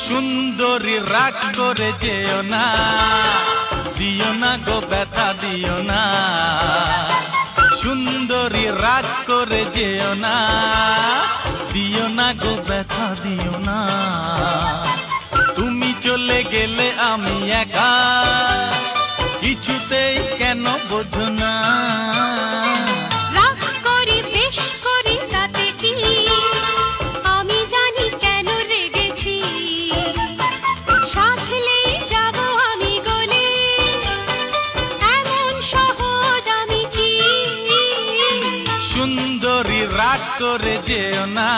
সুন্দরী রাগ করে যেও না, দিও না গো ব্যথা দিও না। সুন্দরী রাগ করে যেও না, দিও না গো ব্যথা দিও না। তুমি চলে গেলে আমি একা, কিছুতেই কেন বোঝো না। রাগ করি বেশ করি তাতে কি, আমি জানি কেন রেগেছি। সাথলেই যাব আমি গলে, এমন সহজ আমি কি। সুন্দরী রাগ করে যেও না,